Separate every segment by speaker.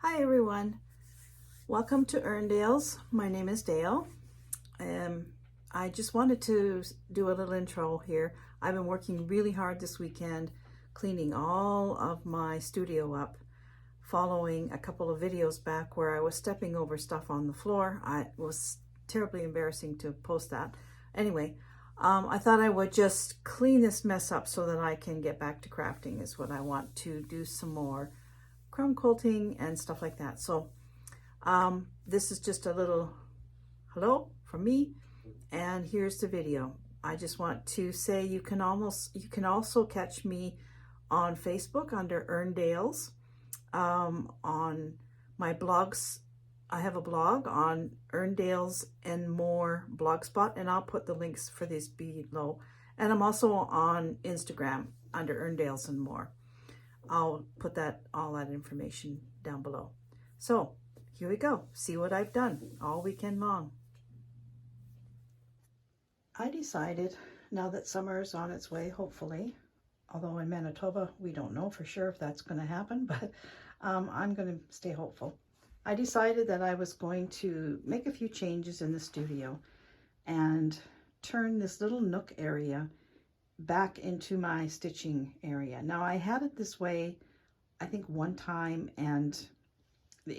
Speaker 1: Hi everyone, welcome to Erndales. My name is Dale. I just wanted to do a little intro here. I've been working really hard this weekend cleaning all of my studio up, following a couple of videos back where I was stepping over stuff on the floor. It was terribly embarrassing to post that. Anyway, I thought I would just clean this mess up so that I can get back to crafting is what I want to do, some more crown quilting and stuff like that. So this is just a little hello from me, and here's the video. I just want to say you can also catch me on Facebook under Erndales. On my blogs, I have a blog on Erndalesnmore blogspot, and I'll put the links for these below. And I'm also on Instagram under Erndalesnmore. I'll put all that information down below. So here we go. See what I've done all weekend long. I decided, now that summer is on its way, hopefully, although in Manitoba we don't know for sure if that's going to happen, but I'm going to stay hopeful. I decided that I was going to make a few changes in the studio and turn this little nook area back into my stitching area. Now I had it this way, I think one time, and I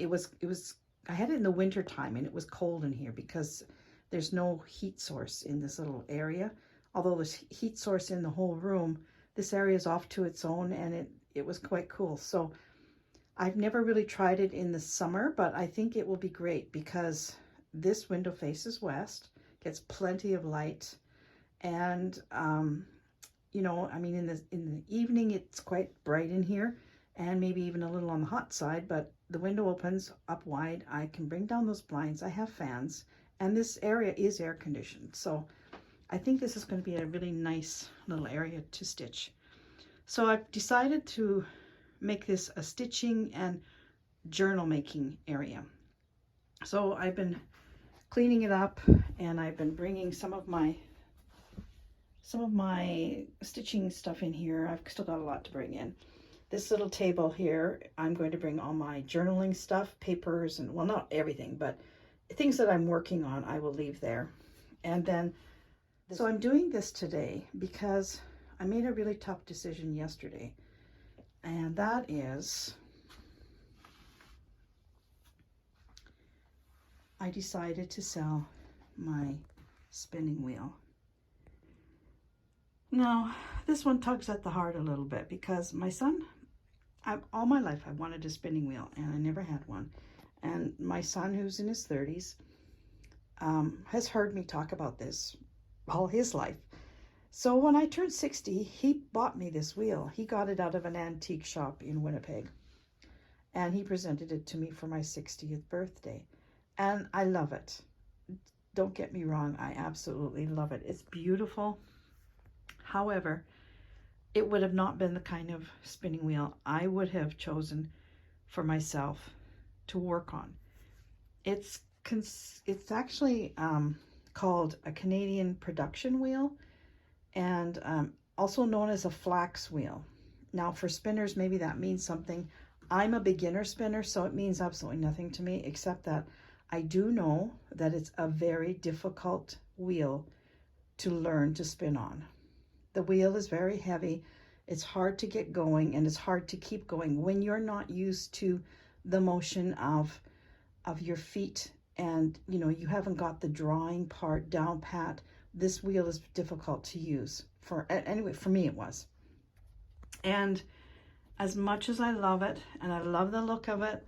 Speaker 1: had it in the winter time, and it was cold in here because there's no heat source in this little area. Although there's heat source in the whole room, this area is off to its own, and it was quite cool. So I've never really tried it in the summer, but I think it will be great because this window faces west, gets plenty of light, and you know, I mean, in the evening it's quite bright in here, and maybe even a little on the hot side, but the window opens up wide. I can bring down those blinds. I have fans, and this area is air conditioned. So I think this is going to be a really nice little area to stitch. So I've decided to make this a stitching and journal making area. So I've been cleaning it up, and I've been bringing some of my stitching stuff in here. I've still got a lot to bring in. This little table here, I'm going to bring all my journaling stuff, papers, and, well, not everything, but things that I'm working on, I will leave there. And then, so I'm doing this today because I made a really tough decision yesterday, and that is I decided to sell my spinning wheel. Now, this one tugs at the heart a little bit because my son, all my life I wanted a spinning wheel, and I never had one. And my son, who's in his 30s, has heard me talk about this all his life. So when I turned 60, he bought me this wheel. He got it out of an antique shop in Winnipeg, and he presented it to me for my 60th birthday. And I love it. Don't get me wrong, I absolutely love it. It's beautiful. However, it would have not been the kind of spinning wheel I would have chosen for myself to work on. It's actually called a Canadian production wheel, and also known as a flax wheel. Now, for spinners, maybe that means something. I'm a beginner spinner, so it means absolutely nothing to me, except that I do know that it's a very difficult wheel to learn to spin on. The wheel is very heavy. It's hard to get going, and it's hard to keep going when you're not used to the motion of your feet, and you know, you haven't got the drawing part down pat. This wheel is difficult to use. Anyway, for me it was. And as much as I love it, and I love the look of it,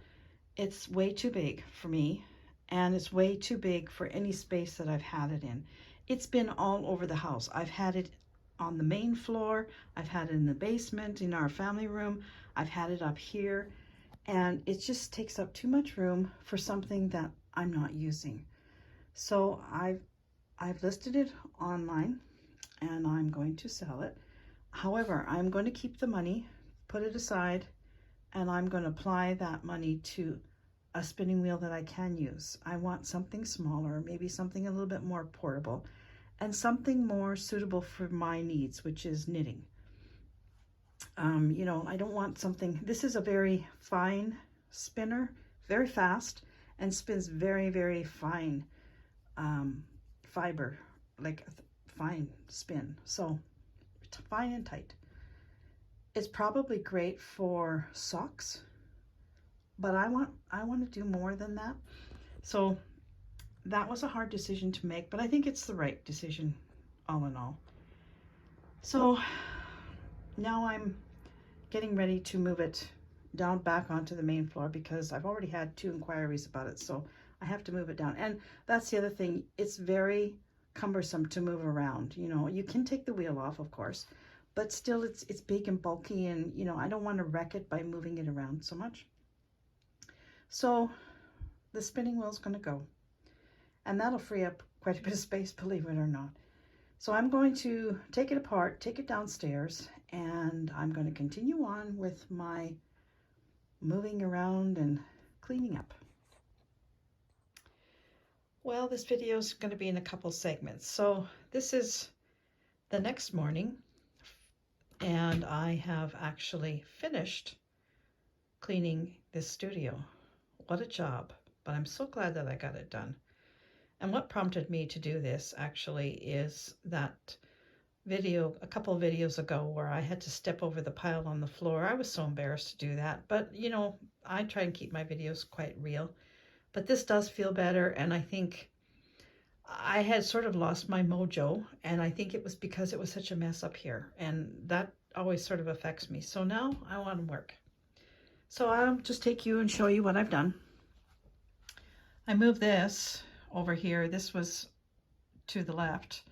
Speaker 1: it's way too big for me, and it's way too big for any space that I've had it in. It's been all over the house. I've had it on the main floor, I've had it in the basement, in our family room, I've had it up here, and it just takes up too much room for something that I'm not using. So I've listed it online, and I'm going to sell it. However, I'm going to keep the money, put it aside, and I'm going to apply that money to a spinning wheel that I can use. I want something smaller, maybe something a little bit more portable, and something more suitable for my needs, which is knitting. You know, I don't want something, this is a very fine spinner, very fast, and spins very, very fine fiber, like fine spin. So fine and tight. It's probably great for socks, but I want to do more than that. So that was a hard decision to make, but I think it's the right decision all in all. So now I'm getting ready to move it down back onto the main floor because I've already had 2 inquiries about it, so I have to move it down. And that's the other thing, it's very cumbersome to move around. You know, you can take the wheel off, of course, but still it's big and bulky, and you know, I don't want to wreck it by moving it around so much. So the spinning wheel is going to go, and that'll free up quite a bit of space, believe it or not. So I'm going to take it apart, take it downstairs, and I'm going to continue on with my moving around and cleaning up. Well, this video is going to be in a couple segments. So this is the next morning, and I have actually finished cleaning this studio. What a job, but I'm so glad that I got it done. And what prompted me to do this actually is that video a couple of videos ago where I had to step over the pile on the floor. I was so embarrassed to do that, but you know, I try and keep my videos quite real. But this does feel better, and I think I had sort of lost my mojo, and I think it was because it was such a mess up here, and that always sort of affects me. So now I want to work. So I'll just take you and show you what I've done. I moved this over here. This was to the left.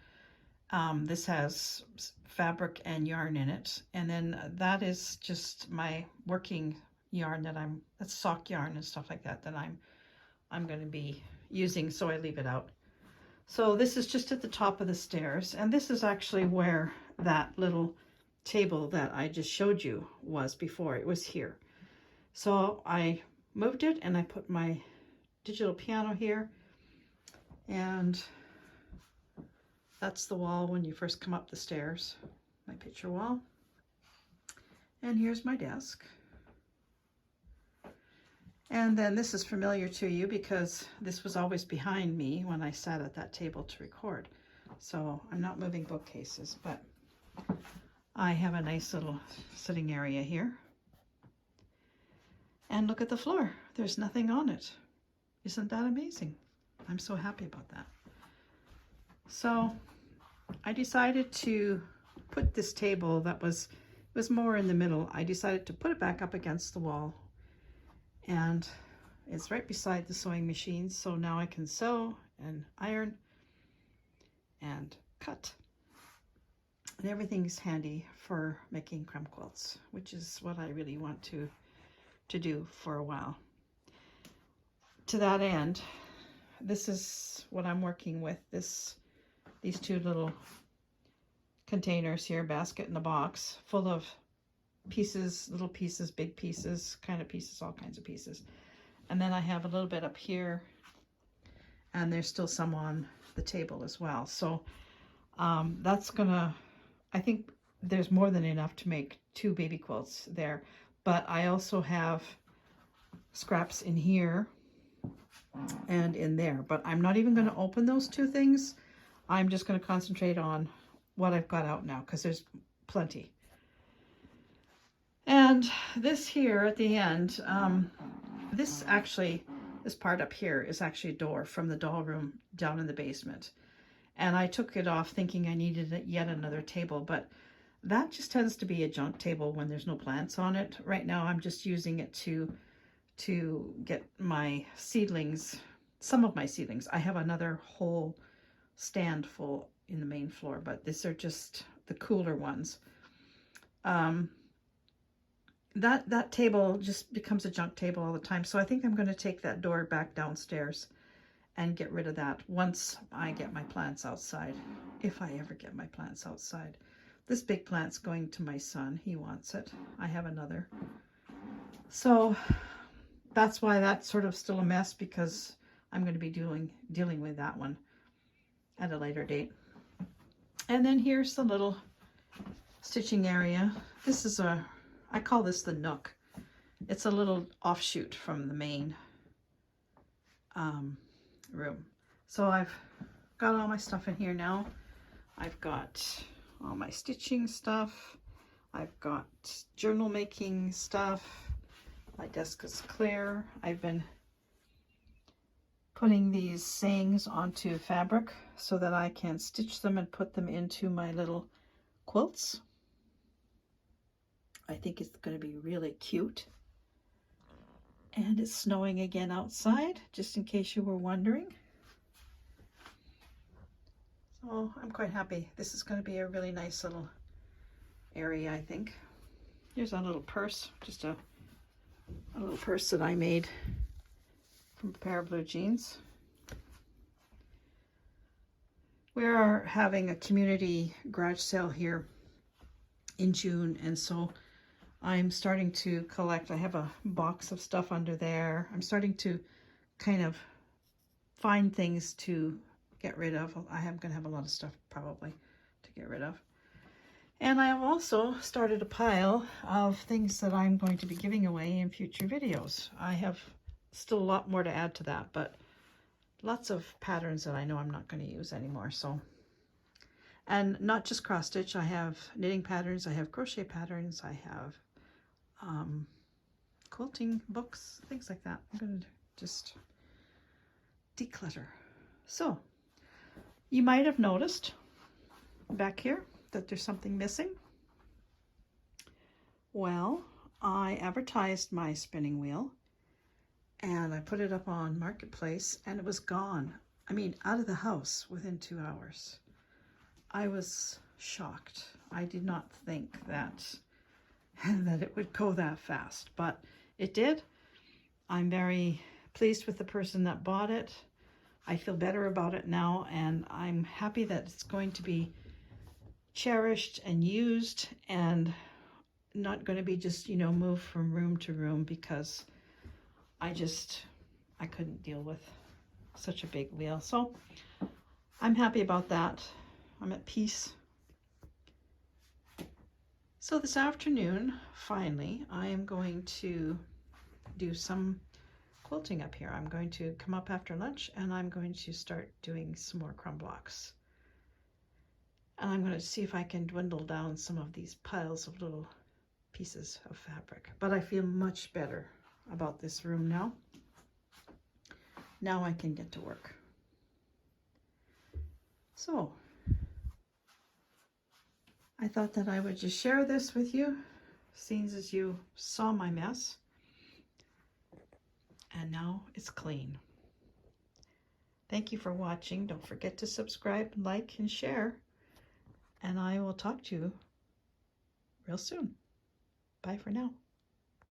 Speaker 1: This has fabric and yarn in it, and then that is just my working yarn that's sock yarn and stuff like that I'm going to be using, so I leave it out. So this is just at the top of the stairs, and this is actually where that little table that I just showed you was before. It was here. So I moved it, and I put my digital piano here, and that's the wall when you first come up the stairs, my picture wall. And here's my desk. And then this is familiar to you because this was always behind me when I sat at that table to record. So I'm not moving bookcases, but I have a nice little sitting area here. And look at the floor. There's nothing on it. Isn't that amazing? I'm so happy about that. So I decided to put this table that was more in the middle. I decided to put it back up against the wall, and it's right beside the sewing machine. So now I can sew and iron and cut, and everything's handy for making crumb quilts, which is what I really want to do for a while. To that end, this is what I'm working with, these 2 little containers here, basket and a box, full of pieces, little pieces, big pieces, kind of pieces, all kinds of pieces. And then I have a little bit up here, and there's still some on the table as well. So that's gonna, I think there's more than enough to make 2 baby quilts there. But I also have scraps in here and in there, but I'm not even going to open those 2 things. I'm just going to concentrate on what I've got out now, because there's plenty. And this here at the end, this part up here is actually a door from the doll room down in the basement. And I took it off thinking I needed yet another table, but that just tends to be a junk table when there's no plants on it. Right now I'm just using it to get my seedlings, some of my seedlings. I have another whole stand full in the main floor, but these are just the cooler ones. That table just becomes a junk table all the time. So I think I'm going to take that door back downstairs and get rid of that once I get my plants outside, if I ever get my plants outside. This big plant's going to my son. He wants it. I have another. So that's why that's sort of still a mess, because I'm going to be dealing with that one at a later date. And then here's the little stitching area. This is I call this the nook. It's a little offshoot from the main room. So I've got all my stuff in here now. I've got all my stitching stuff. I've got journal making stuff. My desk is clear. I've been putting these sayings onto fabric so that I can stitch them and put them into my little quilts. I think it's going to be really cute. And it's snowing again outside, just in case you were wondering. So I'm quite happy. This is going to be a really nice little area, I think. Here's a little purse, just a little purse that I made from a pair of blue jeans. We are having a community garage sale here in June, and so I'm starting to collect. I have a box of stuff under there. I'm starting to kind of find things to get rid of. I am going to have a lot of stuff probably to get rid of. And I have also started a pile of things that I'm going to be giving away in future videos. I have still a lot more to add to that, but lots of patterns that I know I'm not going to use anymore. So, and not just cross stitch. I have knitting patterns. I have crochet patterns. I have quilting books, things like that. I'm going to just declutter. So, you might have noticed back here that there's something missing. Well, I advertised my spinning wheel and I put it up on Marketplace and it was gone. I mean, out of the house within 2 hours. I was shocked. I did not think that it would go that fast, but it did. I'm very pleased with the person that bought it. I feel better about it now, and I'm happy that it's going to be cherished and used and not going to be just, moved from room to room, because I couldn't deal with such a big wheel. So I'm happy about that. I'm at peace. So this afternoon, finally, I am going to do some quilting up here. I'm going to come up after lunch and I'm going to start doing some more crumb blocks. And I'm going to see if I can dwindle down some of these piles of little pieces of fabric. But I feel much better about this room now. Now I can get to work. So I thought that I would just share this with you, seeing as you saw my mess. And now it's clean. Thank you for watching. Don't forget to subscribe, like, and share. And I will talk to you real soon. Bye for now.